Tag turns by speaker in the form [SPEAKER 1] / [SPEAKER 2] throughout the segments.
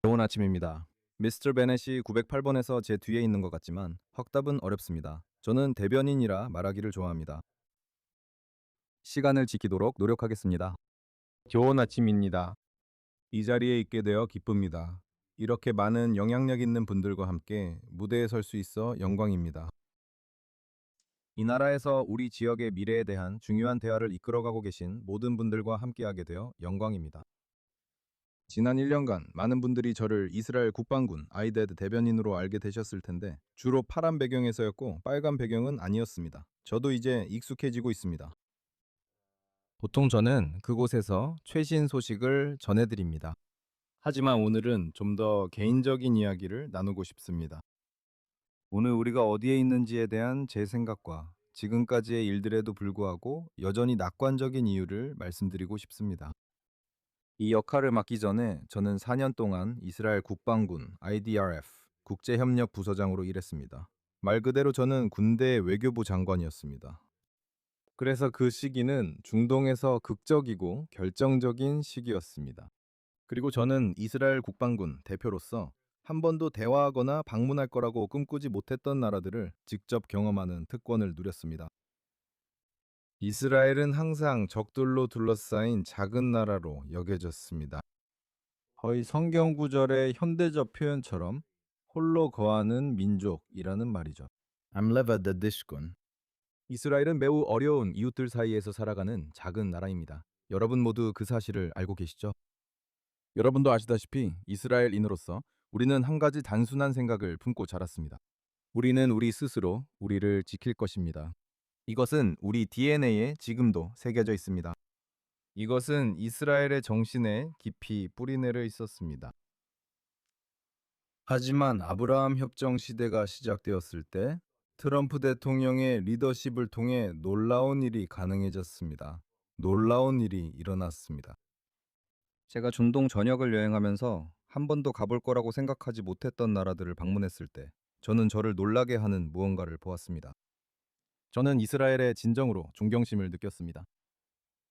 [SPEAKER 1] 좋은 아침입니다. 미스터 베넷이 908번에서 제 뒤에 있는 것 같지만 확답은 어렵습니다. 저는 대변인이라 말하기를 좋아합니다. 시간을 지키도록 노력하겠습니다.
[SPEAKER 2] 좋은 아침입니다.
[SPEAKER 3] 이 자리에 있게 되어 기쁩니다. 이렇게 많은 영향력 있는 분들과 함께 무대에 설 수 있어 영광입니다.
[SPEAKER 1] 이 나라에서 우리 지역의 미래에 대한 중요한 대화를 이끌어가고 계신 모든 분들과 함께하게 되어 영광입니다. 지난 1년간 많은 분들이 저를 이스라엘 국방군 아이데드 대변인으로 알게 되셨을 텐데 주로 파란 배경에서였고 빨간 배경은 아니었습니다. 저도 이제 익숙해지고 있습니다. 보통 저는 그곳에서 최신 소식을 전해드립니다. 하지만 오늘은 좀 더 개인적인 이야기를 나누고 싶습니다. 오늘 우리가 어디에 있는지에 대한 제 생각과 지금까지의 일들에도 불구하고 여전히 낙관적인 이유를 말씀드리고 싶습니다. 이 역할을 맡기 전에 저는 4년 동안 이스라엘 국방군 IDRF 국제협력 부서장으로 일했습니다. 말 그대로 저는 군대 외교부 장관이었습니다. 그래서 그 시기는 중동에서 극적이고 결정적인 시기였습니다. 그리고 저는 이스라엘 국방군 대표로서 한 번도 대화하거나 방문할 거라고 꿈꾸지 못했던 나라들을 직접 경험하는 특권을 누렸습니다. 이스라엘은 항상 적들로 둘러싸인 작은 나라로 여겨졌습니다. 거의 성경 구절의 현대적 표현처럼 홀로 거하는 민족이라는 말이죠. 암레바드 디시군. 이스라엘은 매우 어려운 이웃들 사이에서 살아가는 작은 나라입니다. 여러분 모두 그 사실을 알고 계시죠? 여러분도 아시다시피 이스라엘인으로서 우리는 한 가지 단순한 생각을 품고 자랐습니다. 우리는 우리 스스로 우리를 지킬 것입니다. 이것은 우리 DNA에 지금도 새겨져 있습니다. 이것은 이스라엘의 정신에 깊이 뿌리내려 있었습니다. 하지만 아브라함 협정 시대가 시작되었을 때 트럼프 대통령의 리더십을 통해 놀라운 일이 가능해졌습니다. 놀라운 일이 일어났습니다. 제가 중동 전역을 여행하면서 한 번도 가볼 거라고 생각하지 못했던 나라들을 방문했을 때 저는 저를 놀라게 하는 무언가를 보았습니다. 저는 이스라엘의 진정으로 존경심을 느꼈습니다.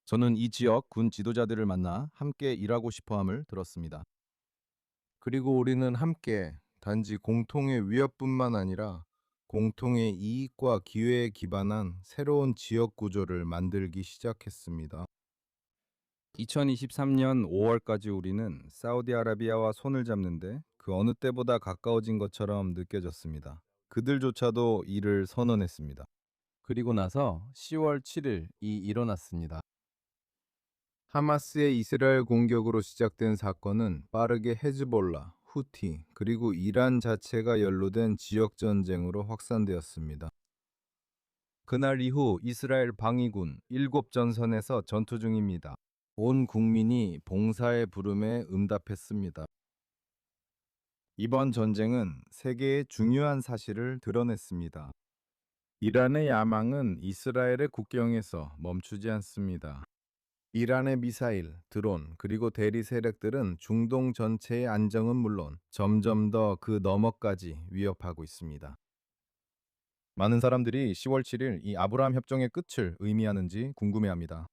[SPEAKER 1] 저는 이 지역 군 지도자들을 만나 함께 일하고 싶어함을 들었습니다. 그리고 우리는 함께 단지 공통의 위협뿐만 아니라 공통의 이익과 기회에 기반한 새로운 지역 구조를 만들기 시작했습니다. 2023년 5월까지 우리는 사우디아라비아와 손을 잡는데 그 어느 때보다 가까워진 것처럼 느껴졌습니다. 그들조차도 이를 선언했습니다. 그리고 나서 10월 7일이 일어났습니다. 하마스의 이스라엘 공격으로 시작된 사건은 빠르게 헤즈볼라, 후티, 그리고 이란 자체가 연루된 지역 전쟁으로 확산되었습니다. 그날 이후 이스라엘 방위군 7전선에서 전투 중입니다. 온 국민이 봉사의 부름에 응답했습니다. 이번 전쟁은 세계의 중요한 사실을 드러냈습니다. 이란의 야망은 이스라엘의 국경에서 멈추지 않습니다. 이란의 미사일, 드론, 그리고 대리 세력들은 중동 전체의 안정은 물론 점점 더 그 너머까지 위협하고 있습니다. 많은 사람들이 10월 7일 이 아브라함 협정의 끝을 의미하는지 궁금해합니다.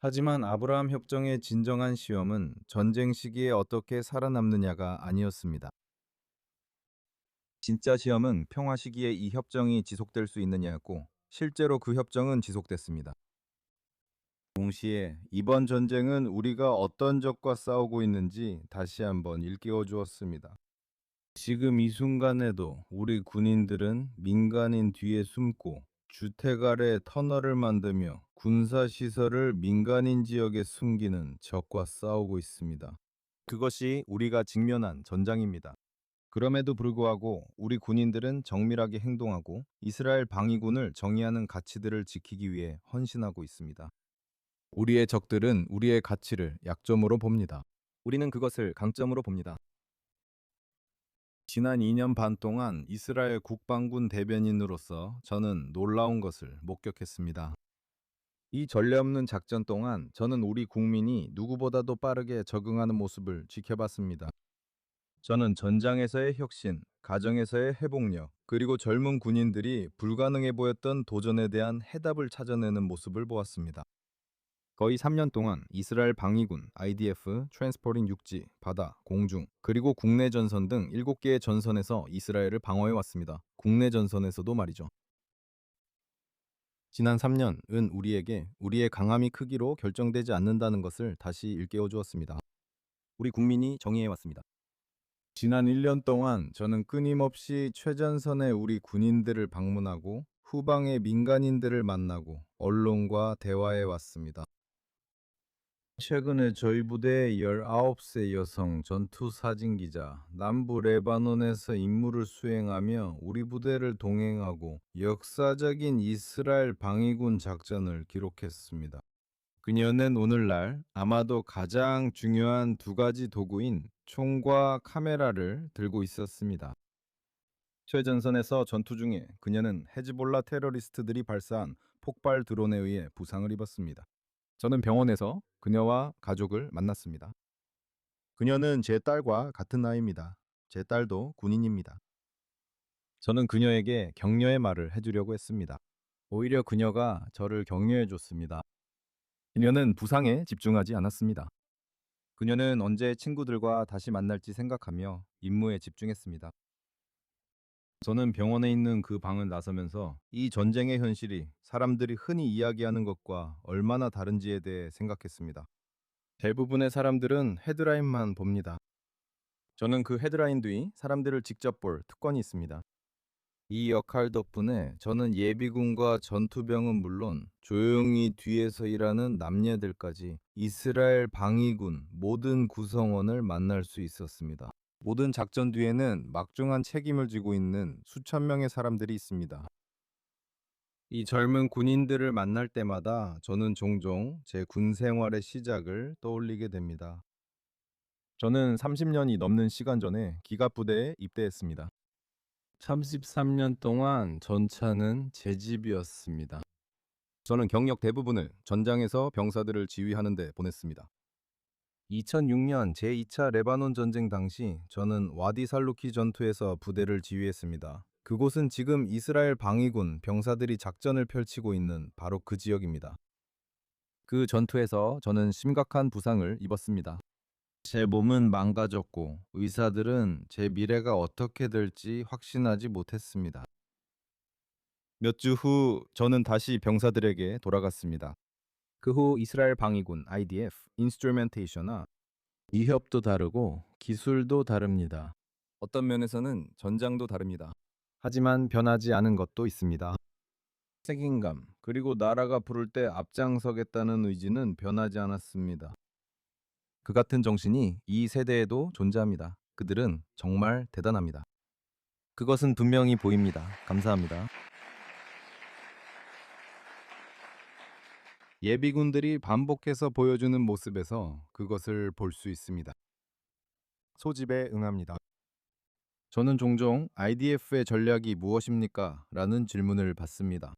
[SPEAKER 1] 하지만 아브라함 협정의 진정한 시험은 전쟁 시기에 어떻게 살아남느냐가 아니었습니다. 진짜 시험은 평화 시기에 이 협정이 지속될 수 있느냐였고 실제로 그 협정은 지속됐습니다. 동시에 이번 전쟁은 우리가 어떤 적과 싸우고 있는지 다시 한번 일깨워 주었습니다. 지금 이 순간에도 우리 군인들은 민간인 뒤에 숨고 주택 아래 터널을 만들며 군사시설을 민간인 지역에 숨기는 적과 싸우고 있습니다. 그것이 우리가 직면한 전장입니다. 그럼에도 불구하고 우리 군인들은 정밀하게 행동하고 이스라엘 방위군을 정의하는 가치들을 지키기 위해 헌신하고 있습니다. 우리의 적들은 우리의 가치를 약점으로 봅니다. 우리는 그것을 강점으로 봅니다. 지난 2년 반 동안 이스라엘 국방군 대변인으로서 저는 놀라운 것을 목격했습니다. 이 전례 없는 작전 동안 저는 우리 국민이 누구보다도 빠르게 적응하는 모습을 지켜봤습니다. 저는 전장에서의 혁신, 가정에서의 회복력, 그리고 젊은 군인들이 불가능해 보였던 도전에 대한 해답을 찾아내는 모습을 보았습니다. 거의 3년 동안 이스라엘 방위군, IDF, 트랜스포팅 육지, 바다, 공중, 그리고 국내 전선 등 7개의 전선에서 이스라엘을 방어해 왔습니다. 국내 전선에서도 말이죠. 지난 3년은 우리에게 우리의 강함이 크기로 결정되지 않는다는 것을 다시 일깨워 주었습니다. 우리 국민이 정의해 왔습니다. 지난 1년 동안 저는 끊임없이 최전선의 우리 군인들을 방문하고 후방의 민간인들을 만나고 언론과 대화해 왔습니다. 최근에 저희 부대의 19세 여성 전투 사진 기자, 남부 레바논에서 임무를 수행하며 우리 부대를 동행하고 역사적인 이스라엘 방위군 작전을 기록했습니다. 그녀는 오늘날 아마도 가장 중요한 2가지 도구인 총과 카메라를 들고 있었습니다. 최전선에서 전투 중에 그녀는 헤즈볼라 테러리스트들이 발사한 폭발 드론에 의해 부상을 입었습니다. 저는 병원에서 그녀와 가족을 만났습니다. 그녀는 제 딸과 같은 나이입니다. 제 딸도 군인입니다. 저는 그녀에게 격려의 말을 해주려고 했습니다. 오히려 그녀가 저를 격려해 줬습니다. 그녀는 부상에 집중하지 않았습니다. 그녀는 언제 친구들과 다시 만날지 생각하며 임무에 집중했습니다. 저는 병원에 있는 그 방을 나서면서 이 전쟁의 현실이 사람들이 흔히 이야기하는 것과 얼마나 다른지에 대해 생각했습니다. 대부분의 사람들은 헤드라인만 봅니다. 저는 그 헤드라인 뒤 사람들을 직접 볼 특권이 있습니다. 이 역할 덕분에 저는 예비군과 전투병은 물론 조용히 뒤에서 일하는 남녀들까지 이스라엘 방위군 모든 구성원을 만날 수 있었습니다. 모든 작전 뒤에는 막중한 책임을 지고 있는 수천 명의 사람들이 있습니다. 이 젊은 군인들을 만날 때마다 저는 종종 제 군 생활의 시작을 떠올리게 됩니다. 저는 30년이 넘는 시간 전에 기갑부대에 입대했습니다. 33년 동안 전차는 제 집이었습니다. 저는 경력 대부분을 전장에서 병사들을 지휘하는 데 보냈습니다. 2006년 제2차 레바논 전쟁 당시 저는 와디 살루키 전투에서 부대를 지휘했습니다. 그곳은 지금 이스라엘 방위군 병사들이 작전을 펼치고 있는 바로 그 지역입니다. 그 전투에서 저는 심각한 부상을 입었습니다. 제 몸은 망가졌고 의사들은 제 미래가 어떻게 될지 확신하지 못했습니다. 몇 주 후 저는 다시 병사들에게 돌아갔습니다. 그 후 이스라엘 방위군 IDF 인스트루멘테이션과 위협도 다르고 기술도 다릅니다. 어떤 면에서는 전장도 다릅니다. 하지만 변하지 않은 것도 있습니다. 책임감, 그리고 나라가 부를 때 앞장서겠다는 의지는 변하지 않았습니다. 그 같은 정신이 이 세대에도 존재합니다. 그들은 정말 대단합니다. 그것은 분명히 보입니다. 감사합니다. 예비군들이 반복해서 보여주는 모습에서 그것을 볼 수 있습니다. 소집에 응합니다. 저는 종종 IDF의 전략이 무엇입니까? 라는 질문을 받습니다.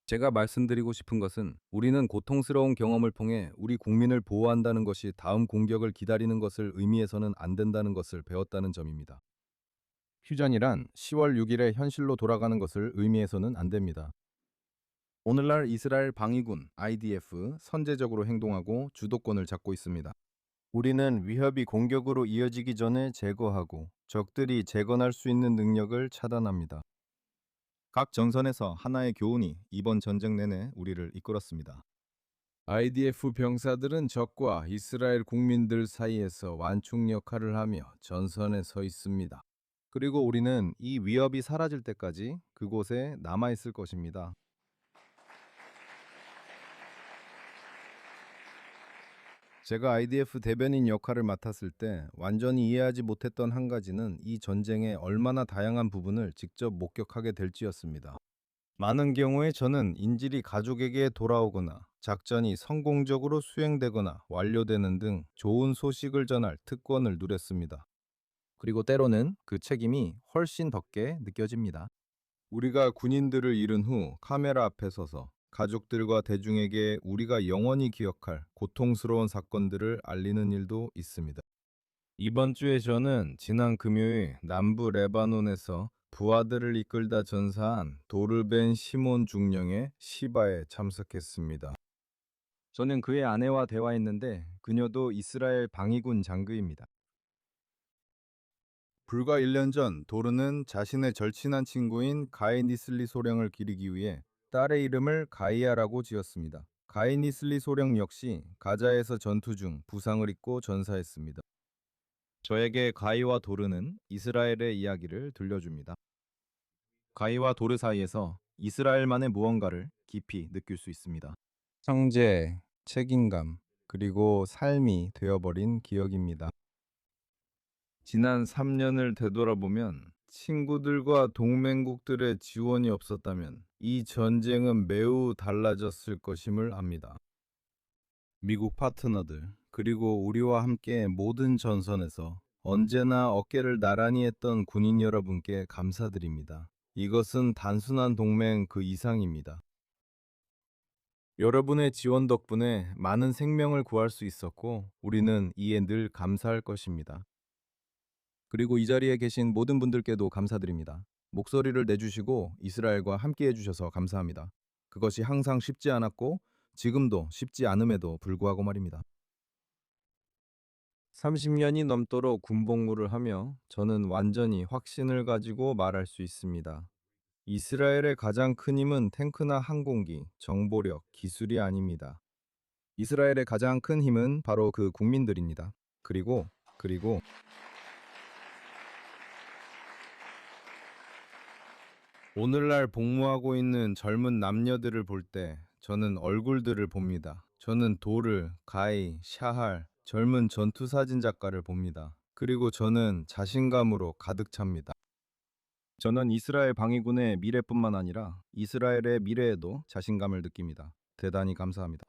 [SPEAKER 1] 제가 말씀드리고 싶은 것은 우리는 고통스러운 경험을 통해 우리 국민을 보호한다는 것이 다음 공격을 기다리는 것을 의미해서는 안 된다는 것을 배웠다는 점입니다. 휴전이란 10월 6일에 현실로 돌아가는 것을 의미해서는 안 됩니다. 오늘날 이스라엘 방위군 IDF 선제적으로 행동하고 주도권을 잡고 있습니다. 우리는 위협이 공격으로 이어지기 전에 제거하고 적들이 재건할 수 있는 능력을 차단합니다. 각 전선에서 하나의 교훈이 이번 전쟁 내내 우리를 이끌었습니다. IDF 병사들은 적과 이스라엘 국민들 사이에서 완충 역할을 하며 전선에 서 있습니다. 그리고 우리는 이 위협이 사라질 때까지 그곳에 남아 있을 것입니다. 제가 IDF 대변인 역할을 맡았을 때 완전히 이해하지 못했던 한 가지는 이 전쟁의 얼마나 다양한 부분을 직접 목격하게 될지였습니다. 많은 경우에 저는 인질이 가족에게 돌아오거나 작전이 성공적으로 수행되거나 완료되는 등 좋은 소식을 전할 특권을 누렸습니다. 그리고 때로는 그 책임이 훨씬 덥게 느껴집니다. 우리가 군인들을 잃은 후 카메라 앞에 서서 가족들과 대중에게 우리가 영원히 기억할 고통스러운 사건들을 알리는 일도 있습니다. 이번 주에 저는 지난 금요일 남부 레바논에서 부하들을 이끌다 전사한 도르벤 시몬 중령의 시바에 참석했습니다. 저는 그의 아내와 대화했는데 그녀도 이스라엘 방위군 장교입니다.
[SPEAKER 3] 불과 1년 전 도르는 자신의 절친한 친구인 가이니슬리 소령을 기리기 위해 딸의 이름을 가이아라고 지었습니다. 가이니슬리 소령 역시 가자에서 전투 중 부상을 입고 전사했습니다.
[SPEAKER 1] 저에게 가이와 도르는 이스라엘의 이야기를 들려줍니다. 가이와 도르 사이에서 이스라엘만의 무언가를 깊이 느낄 수 있습니다.
[SPEAKER 3] 형제, 책임감, 그리고 삶이 되어버린 기억입니다. 지난 3년을 되돌아보면 친구들과 동맹국들의 지원이 없었다면 이 전쟁은 매우 달라졌을 것임을 압니다. 미국 파트너들, 그리고 우리와 함께 모든 전선에서 언제나 어깨를 나란히 했던 군인 여러분께 감사드립니다. 이것은 단순한 동맹 그 이상입니다. 여러분의 지원 덕분에 많은 생명을 구할 수 있었고 우리는 이에 늘 감사할 것입니다.
[SPEAKER 1] 그리고 이 자리에 계신 모든 분들께도 감사드립니다. 목소리를 내주시고 이스라엘과 함께 해주셔서 감사합니다. 그것이 항상 쉽지 않았고 지금도 쉽지 않음에도 불구하고 말입니다. 30년이 넘도록 군복무를 하며 저는 완전히 확신을 가지고 말할 수 있습니다. 이스라엘의 가장 큰 힘은 탱크나 항공기, 정보력, 기술이 아닙니다. 이스라엘의 가장 큰 힘은 바로 그 국민들입니다. 그리고
[SPEAKER 3] 오늘날 복무하고 있는 젊은 남녀들을 볼 때 저는 얼굴들을 봅니다. 저는 도르, 가이, 샤할, 젊은 전투 사진 작가를 봅니다. 그리고 저는 자신감으로 가득 찹니다.
[SPEAKER 1] 저는 이스라엘 방위군의 미래뿐만 아니라 이스라엘의 미래에도 자신감을 느낍니다. 대단히 감사합니다.